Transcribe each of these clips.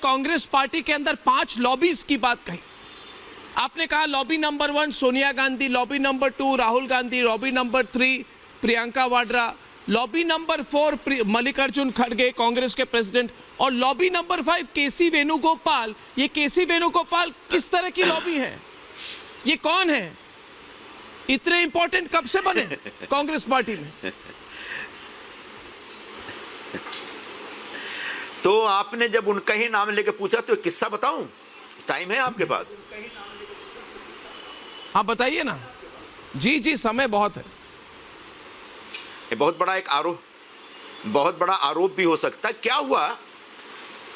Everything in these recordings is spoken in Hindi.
कांग्रेस पार्टी के अंदर 5 लॉबीज की बात कही। आपने कहा lobby number 1 Sonia Gandhi, lobby number 2 Rahul Gandhi, lobby number 3 Priyanka Vadra, lobby number 4 Mallikarjun खड़गे कांग्रेस के प्रेसिडेंट, और लॉबी नंबर 5 केसी वेणुगोपाल। ये केसी वेणुगोपाल किस तरह की लॉबी है? ये कौन है? इतने इंपॉर्टेंट कब से बने कांग्रेस पार्टी में? तो आपने जब उनका ही नाम लेके पूछा तो किस्सा बताऊं? टाइम है आपके पास? हाँ बताइए ना। जी जी, समय बहुत है। ये बहुत बड़ा आरोप भी हो सकता है। क्या हुआ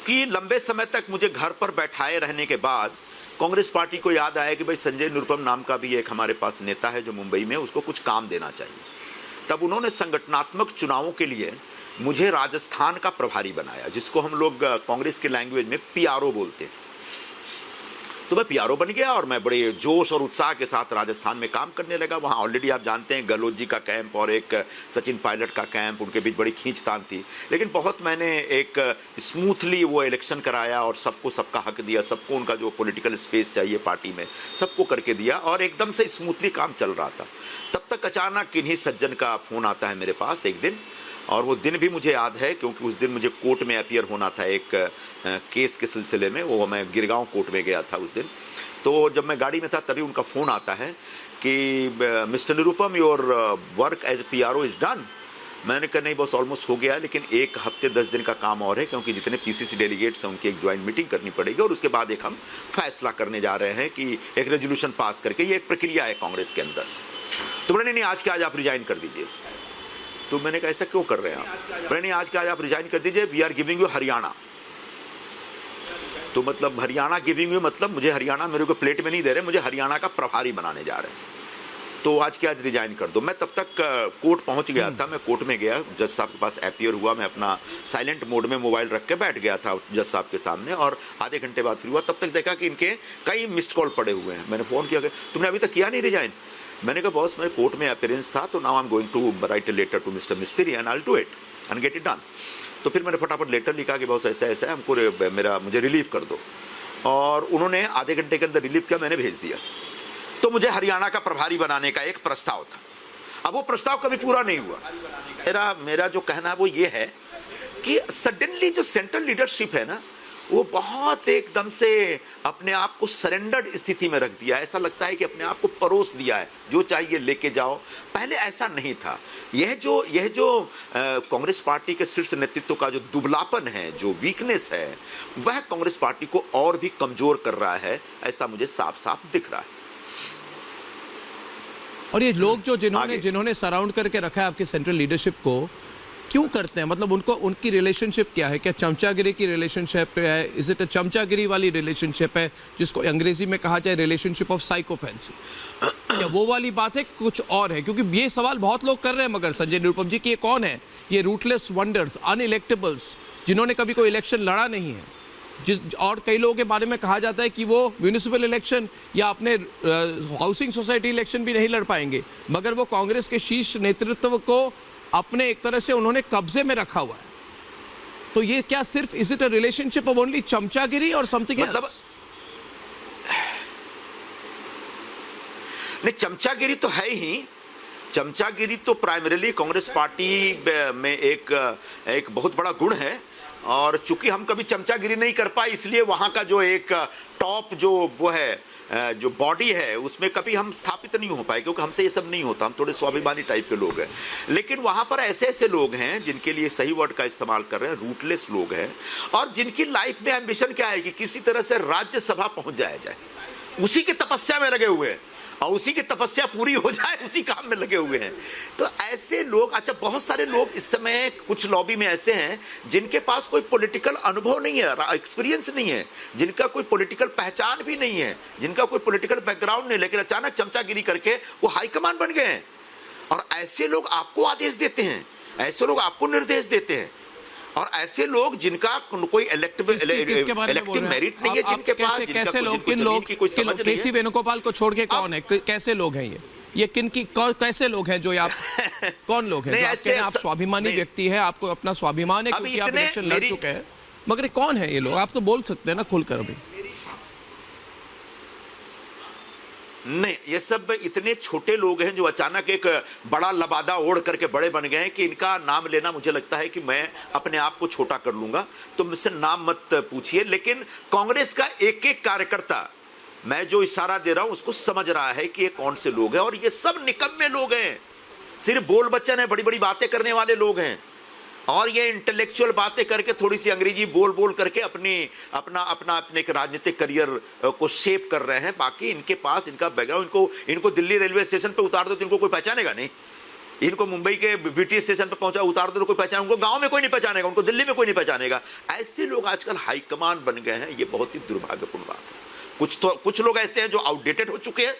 कि लंबे समय तक मुझे घर पर बैठाए रहने के बाद कांग्रेस पार्टी को याद आया कि भाई संजय निरुपम नाम का भी एक हमारे पास नेता है जो मुंबई में, उसको कुछ काम देना चाहिए। तब उन्होंने संगठनात्मक चुनावों के लिए मुझे राजस्थान का प्रभारी बनाया, जिसको हम लोग कांग्रेस के लैंग्वेज में पीआरओ बोलते हैं। तो मैं पीआरओ बन गया और मैं बड़े जोश और उत्साह के साथ राजस्थान में काम करने लगा। वहाँ ऑलरेडी आप जानते हैं गहलोत जी का कैंप और एक सचिन पायलट का कैंप, उनके बीच बड़ी खींचतान थी। लेकिन बहुत मैंने एक स्मूथली वो इलेक्शन कराया और सबको सबका हक दिया, सबको उनका जो पॉलिटिकल स्पेस चाहिए पार्टी में सबको करके दिया और एकदम से स्मूथली काम चल रहा था। तब तक अचानक इन्हीं सज्जन का फ़ोन आता है मेरे पास एक दिन, और वो दिन भी मुझे याद है क्योंकि उस दिन मुझे कोर्ट में अपीयर होना था एक केस के सिलसिले में। वो मैं गिरगांव कोर्ट में गया था उस दिन। तो जब मैं गाड़ी में था तभी उनका फ़ोन आता है कि mister Nirupam, your work as PRO is done. मैंने कहा नहीं बॉस, ऑलमोस्ट हो गया, लेकिन 1 हफ्ते 10 दिन का काम और है, क्योंकि जितने पीसीसी डेलीगेट्स हैं उनकी एक ज्वाइंट मीटिंग करनी पड़ेगी और उसके बाद एक हम फैसला करने जा रहे हैं कि एक रेजोल्यूशन पास करके, ये एक प्रक्रिया है कांग्रेस के अंदर। तो बोले नहीं आज के आज आप रिजाइन कर दीजिए। तो मैंने कहा ऐसा क्यों कर रहे हैं आप? बोले नहीं आज के आज आप रिजाइन कर दीजिए, we are giving you Haryana. तो मतलब हरियाणा गिविंग यू मतलब मुझे हरियाणा मेरे को प्लेट में नहीं दे रहे, मुझे हरियाणा का प्रभारी बनाने जा रहे हैं। तो आज के आज रिजाइन कर दो। मैं तब तक कोर्ट पहुंच गया था। मैं कोर्ट में गया, जज साहब के पास अपीयर हुआ। मैं अपना साइलेंट मोड में मोबाइल रख के बैठ गया था जज साहब के सामने, और आधे घंटे बाद फिर हुआ। तब तक देखा कि इनके कई मिस्ड कॉल पड़े हुए हैं। मैंने फ़ोन किया कि तुमने अभी तक किया नहीं रिजाइन? मैंने कहा बॉस मेरे कोर्ट में अपीयरेंस था, तो now I am going to write a letter to mister Mistry and I will do it and get it done. तो फिर मैंने फटाफट लेटर लिखा कि बॉस ऐसा ऐसा है, हमको मुझे रिलीव कर दो। और उन्होंने आधे घंटे के अंदर रिलीव किया, मैंने भेज दिया। तो मुझे हरियाणा का प्रभारी बनाने का एक प्रस्ताव था। अब वो प्रस्ताव कभी पूरा नहीं हुआ। मेरा जो कहना है वो ये है कि सडनली जो सेंट्रल लीडरशिप है ना, वो बहुत एकदम से अपने आप को सरेंडर्ड स्थिति में रख दिया है। ऐसा लगता है कि अपने आप को परोस दिया है, जो चाहिए लेके जाओ। पहले ऐसा नहीं था। यह जो कांग्रेस पार्टी के शीर्ष नेतृत्व का जो दुबलापन है, जो वीकनेस है, वह कांग्रेस पार्टी को और भी कमजोर कर रहा है, ऐसा मुझे साफ साफ दिख रहा है। और ये लोग जो जिन्होंने सराउंड करके रखा है आपके सेंट्रल लीडरशिप को, क्यों करते हैं? मतलब उनकी रिलेशनशिप क्या है? क्या चमचागिरी की रिलेशनशिप है? इज इट चमचागिरी वाली रिलेशनशिप है जिसको अंग्रेजी में कहा जाए रिलेशनशिप ऑफ साइकोफेंसी? क्या वो वाली बात है, कुछ और है? क्योंकि ये सवाल बहुत लोग कर रहे हैं मगर संजय निरुपम जी कि ये कौन है? ये रूटलेस वंडर्स, अनइलेक्टेबल्स, जिन्होंने कभी कोई इलेक्शन लड़ा नहीं है, और कई लोगों के बारे में कहा जाता है कि वो म्यूनिसिपल इलेक्शन या अपने हाउसिंग सोसाइटी इलेक्शन भी नहीं लड़ पाएंगे, मगर वो कांग्रेस के शीर्ष नेतृत्व को अपने एक तरह से उन्होंने कब्जे में रखा हुआ है। तो ये क्या सिर्फ is it a relationship of only चमचागिरी और समथिंग एल्स? नहीं, चमचागिरी तो है ही। चमचागिरी तो प्राइमरीली कांग्रेस पार्टी में एक बहुत बड़ा गुण है, और चूंकि हम कभी चमचागिरी नहीं कर पाए, इसलिए वहां का जो एक टॉप जो वो है, जो बॉडी है, उसमें कभी हम स्थापित नहीं हो पाए, क्योंकि हमसे ये सब नहीं होता। हम थोड़े स्वाभिमानी टाइप के लोग हैं। लेकिन वहां पर ऐसे ऐसे लोग हैं जिनके लिए सही वर्ड का इस्तेमाल कर रहे हैं, रूटलेस लोग हैं, और जिनकी लाइफ में एम्बिशन क्या है कि किसी तरह से राज्यसभा पहुंच जाया जाए। उसी की तपस्या में लगे हुए हैं, और उसी की तपस्या पूरी हो जाए उसी काम में लगे हुए हैं। तो ऐसे लोग, अच्छा बहुत सारे लोग इस समय कुछ लॉबी में ऐसे हैं जिनके पास कोई पॉलिटिकल अनुभव नहीं है, एक्सपीरियंस नहीं है, जिनका कोई पॉलिटिकल पहचान भी नहीं है, जिनका कोई पॉलिटिकल बैकग्राउंड नहीं, लेकिन अचानक चमचागिरी करके वो हाईकमान बन गए हैं। और ऐसे लोग आपको आदेश देते हैं, ऐसे लोग आपको निर्देश देते हैं, और ऐसे लोग जिनका कोई इलेक्टिव मेरिट नहीं है, जिनके पास कैसे लोग, किन लोग, केसी वेणुगोपाल को छोड़ के कौन है? कैसे लोग हैं ये कैसे लोग हैं जो आप कौन लोग हैं जो आप स्वाभिमानी व्यक्ति है, आपको अपना स्वाभिमान है क्योंकि आप इलेक्शन लड़ चुके हैं, मगर ये कौन है ये लोग? आप तो बोल सकते हैं ना खुलकर अभी। नहीं, ये सब इतने छोटे लोग हैं जो अचानक एक बड़ा लबादा ओढ़ करके बड़े बन गए हैं कि इनका नाम लेना मुझे लगता है कि मैं अपने आप को छोटा कर लूंगा, तो मुझसे नाम मत पूछिए। लेकिन कांग्रेस का एक एक कार्यकर्ता, मैं जो इशारा दे रहा हूं उसको समझ रहा है कि ये कौन से लोग हैं, और ये सब निकम्मे लोग हैं, सिर्फ बोल बच्चन है, बड़ी बड़ी बातें करने वाले लोग हैं, और ये इंटेलेक्चुअल बातें करके थोड़ी सी अंग्रेजी बोल बोल करके अपने एक राजनीतिक करियर को शेप कर रहे हैं। बाकी इनके पास इनका बैकग्राउंड, इनको दिल्ली रेलवे स्टेशन पे उतार दो तो इनको कोई पहचानेगा नहीं, इनको मुंबई के बीटी स्टेशन पे पहुंचा उतार दो तो कोई पहचान, उनको गांव में कोई नहीं पहचानेगा, उनको दिल्ली में कोई नहीं पहचानेगा। ऐसे लोग आजकल हाईकमान बन गए हैं, ये बहुत ही दुर्भाग्यपूर्ण बात है। कुछ लोग ऐसे हैं जो आउटडेटेड हो चुके हैं,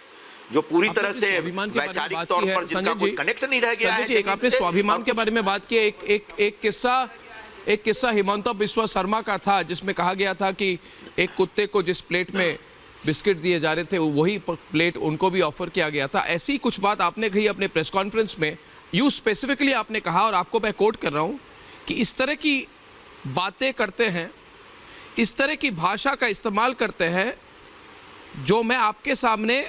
जो पूरी तरह से वैचारिक तौर पर जिनका कोई कनेक्ट नहीं रह गया है। एक आपने स्वाभिमान के बारे में बात की, एक किस्सा हिमंता बिस्वा शर्मा का था जिसमें कहा गया था कि एक कुत्ते को जिस प्लेट में बिस्किट दिए जा रहे थे वही प्लेट उनको भी ऑफर किया गया था। ऐसी कुछ बात आपने कही अपने प्रेस कॉन्फ्रेंस में, यू स्पेसिफिकली आपने कहा, और आपको मैं कोट कर रहा हूं कि इस तरह की बातें करते हैं, इस तरह की भाषा का इस्तेमाल करते हैं जो मैं आपके सामने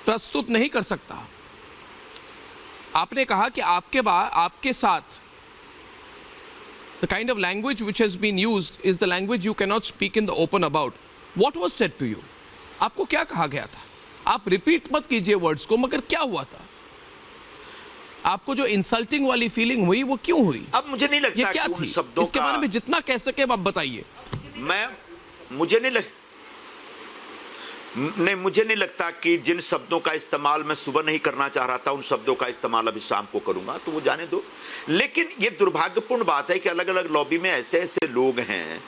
प्रस्तुत नहीं कर सकता। आपने कहा कि आपके साथ the kind of language which has been used is the language you cannot speak in the open about. What was said to you? आपको क्या कहा गया था? आप रिपीट मत कीजिए वर्ड्स को, मगर क्या हुआ था? आपको जो इंसल्टिंग वाली फीलिंग हुई वो क्यों हुई? अब मुझे नहीं लगता ये क्या थी? इसके बारे में जितना कह सके आप बताइए। मुझे नहीं लगता कि जिन शब्दों का इस्तेमाल मैं सुबह नहीं करना चाह रहा था उन शब्दों का इस्तेमाल अभी शाम को करूंगा, तो वो जाने दो। लेकिन ये दुर्भाग्यपूर्ण बात है कि अलग अलग लॉबी में ऐसे ऐसे लोग हैं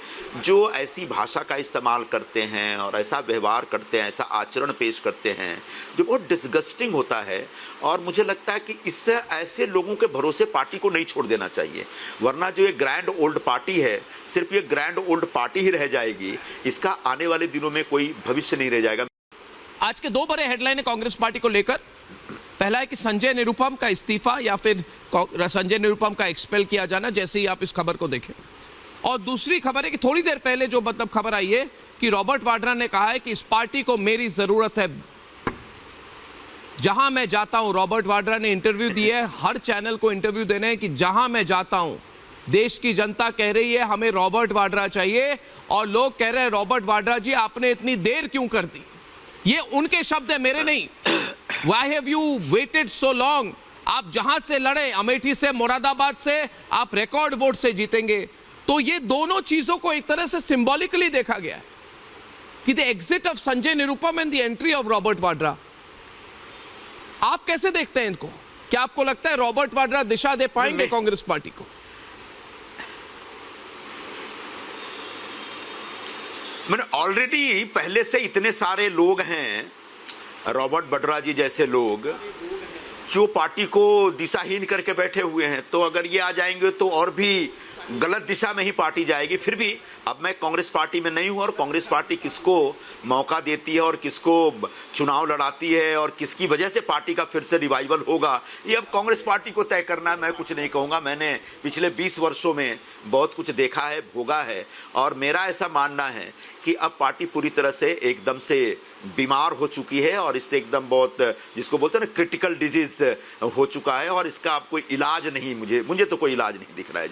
जो ऐसी भाषा का इस्तेमाल करते हैं और ऐसा व्यवहार करते हैं, ऐसा आचरण पेश करते हैं जो बहुत डिस्गस्टिंग होता है। और मुझे लगता है कि इससे ऐसे लोगों के भरोसे पार्टी को नहीं छोड़ देना चाहिए, वरना जो ये ग्रैंड ओल्ड पार्टी है सिर्फ ये ग्रैंड ओल्ड पार्टी ही रह जाएगी, इसका आने वाले दिनों में कोई भविष्य नहीं रह जाएगा। आज के दो बड़े हेडलाइन है कांग्रेस पार्टी को लेकर। पहला है कि संजय निरुपम का इस्तीफा या फिर संजय निरुपम का एक्सपेल किया जाना, जैसे ही आप इस खबर को देखें। और दूसरी खबर है कि थोड़ी देर पहले जो खबर आई है कि रॉबर्ट वाड्रा ने कहा है कि इस पार्टी को मेरी जरूरत है। जहां मैं जाता हूं, रॉबर्ट वाड्रा ने इंटरव्यू दिए, हर चैनल को इंटरव्यू देने हैं कि जहां मैं जाता हूं देश की जनता कह रही है हमें रॉबर्ट वाड्रा चाहिए, और लोग कह रहे हैं रॉबर्ट वाड्रा जी आपने इतनी देर क्यों कर दी। ये उनके शब्द है, मेरे नहीं। Why have you waited so long? आप जहां से लड़े, अमेठी से, मुरादाबाद से, आप रिकॉर्ड वोट से जीतेंगे। तो ये दोनों चीजों को एक तरह से सिंबॉलिकली देखा गया है कि the exit of Sanjay Nirupam and the entry of Robert Vadra. आप कैसे देखते हैं इनको? क्या आपको लगता है रॉबर्ट वाड्रा दिशा दे पाएंगे कांग्रेस पार्टी को? मैंने ऑलरेडी पहले से इतने सारे लोग हैं, रॉबर्ट वाड्रा जी जैसे लोग, जो पार्टी को दिशाहीन करके बैठे हुए हैं। तो अगर ये आ जाएंगे तो और भी गलत दिशा में ही पार्टी जाएगी। फिर भी अब मैं कांग्रेस पार्टी में नहीं हूं, और कांग्रेस पार्टी किसको मौका देती है और किसको चुनाव लड़ाती है और किसकी वजह से पार्टी का फिर से रिवाइवल होगा, ये अब कांग्रेस पार्टी को तय करना है। मैं कुछ नहीं कहूंगा। मैंने पिछले 20 वर्षों में बहुत कुछ देखा है, भोगा है, और मेरा ऐसा मानना है कि अब पार्टी पूरी तरह से एकदम से बीमार हो चुकी है, और इससे एकदम बहुत, जिसको बोलते हैं ना, क्रिटिकल डिजीज हो चुका है, और इसका अब कोई इलाज नहीं, मुझे तो कोई इलाज नहीं दिख रहा है।